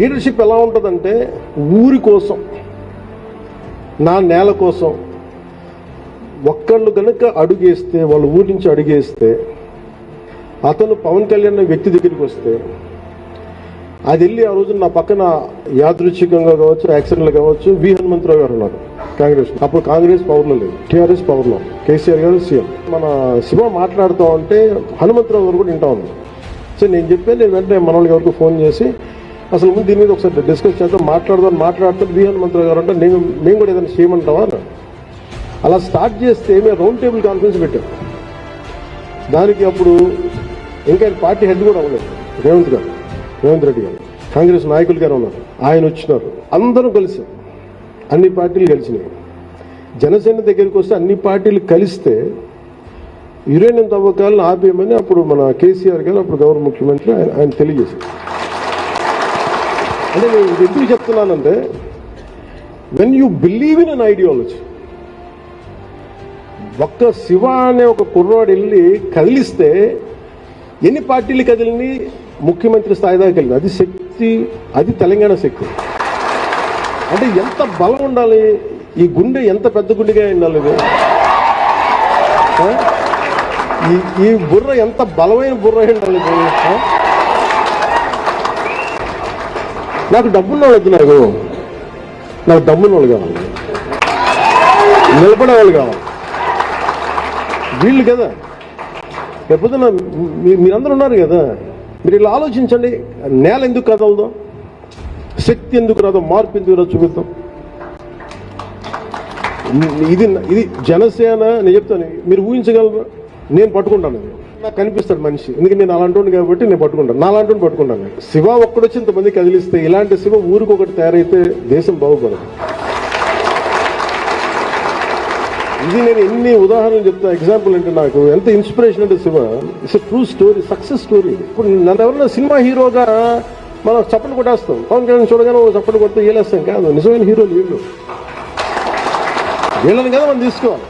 Leadership ఎలా ఉంటుందంటే ఊరి కోసం, నా నేల కోసం ఒక్కళ్ళు కనుక అడుగేస్తే, వాళ్ళ ఊరి నుంచి అడుగేస్తే, అతను పవన్ కళ్యాణ్ అనే వ్యక్తి దగ్గరికి వస్తే అది వెళ్ళి ఆ రోజు నా పక్కన యాదృచ్ఛికంగా కావచ్చు, యాక్సిడెంట్లు కావచ్చు, వి హనుమంతరావు గారు ఉన్నారు కాంగ్రెస్. అప్పుడు కాంగ్రెస్ పవర్లో లేదు, టీఆర్ఎస్ పవర్లో, కేసీఆర్ గారు సీఎం. మన శివ మాట్లాడుతూ ఉంటే హనుమంతరావు గారు కూడా వింటా ఉన్నారు. సో నేను చెప్పాను, నేను వెంటనే మన వాళ్ళకి ఎవరికి ఫోన్ చేసి అసలు ముందు దీని మీద ఒకసారి డిస్కస్ చేద్దాం, మాట్లాడుతూ వి హనుమంతరావు గారు అంటే మేము కూడా ఏదైనా చేయమంటావా అని అలా స్టార్ట్ చేస్తే మేము రౌండ్ టేబుల్ కాన్ఫరెన్స్ పెట్టాం. దానికి అప్పుడు ఇంకా పార్టీ హెడ్ కూడా అవ్వలేదు, రేవంత్ రెడ్డి గారు, కాంగ్రెస్ నాయకులు గారు ఉన్నారు, ఆయన వచ్చినారు, అందరూ కలిసి అన్ని పార్టీలు కలిసినాయి. జనసేన దగ్గరికి వస్తే అన్ని పార్టీలు కలిస్తే యురేనియం తవ్వకాలను ఆపేయమని అప్పుడు మన కేసీఆర్ గారు, అప్పుడు గౌరవ ముఖ్యమంత్రి ఆయన తెలియజేశారు. అంటే నేను ఇది ఎందుకు చెప్తున్నానంటే, when you believe in an ideology, ఒక్క శివ అనే ఒక కుర్రాడు వెళ్ళి కదిలిస్తే ఎన్ని పార్టీలు కదిలిని ముఖ్యమంత్రి స్థాయి దాకా వెళ్ళింది. అది శక్తి, అది తెలంగాణ శక్తి. అంటే ఎంత బలం ఉండాలి, ఈ గుండె ఎంత పెద్ద గుండెగా ఉండాలి, ఈ బుర్ర ఎంత బలమైన బుర్ర ఉండాలి. నాకు డబ్బున్న వాళ్ళు వద్దు, నాకు డబ్బున్న వాళ్ళు కావాలి, నిలబడే వాళ్ళు కావాలి, వీళ్ళు కదా. లేకపోతే మీరందరూ ఉన్నారు కదా, మీరు ఇలా ఆలోచించండి. నేల ఎందుకు కదలదో, శక్తి ఎందుకు రాదో, మార్పు ఎందుకు రాదో చూపిద్దాం. ఇది జనసేన. నేను చెప్తాను, మీరు ఊహించగలరు, నేను పట్టుకుంటాను. అది నాకు కనిపిస్తాడు మనిషి, ఎందుకంటే నేను అలాంటి కాబట్టి నేను పట్టుకుంటాను, నా అలాంటి పట్టుకుంటాను. శివ ఒక్కడొచ్చి ఇంతమంది కదిలిస్తే, ఇలాంటి శివ ఊరికొకటి తయారైతే దేశం బాగుపడదు. ఇది నేను ఎన్ని ఉదాహరణలు చెప్తా. ఎగ్జాంపుల్ అంటే నాకు ఎంత ఇన్స్పిరేషన్ అంటే Shiva it's a true story, success story. ఇప్పుడు నన్ను ఎవరన్నా సినిమా హీరోగా మనం చప్పట్లు కొట్టేస్తాం, పవన్ కళ్యాణ్ చూడగానే చప్పట్లు కొడితే ఏలేస్తాం కాదు. నిజమైన హీరోలు వీళ్ళని కదా మనం తీసుకోవాలి.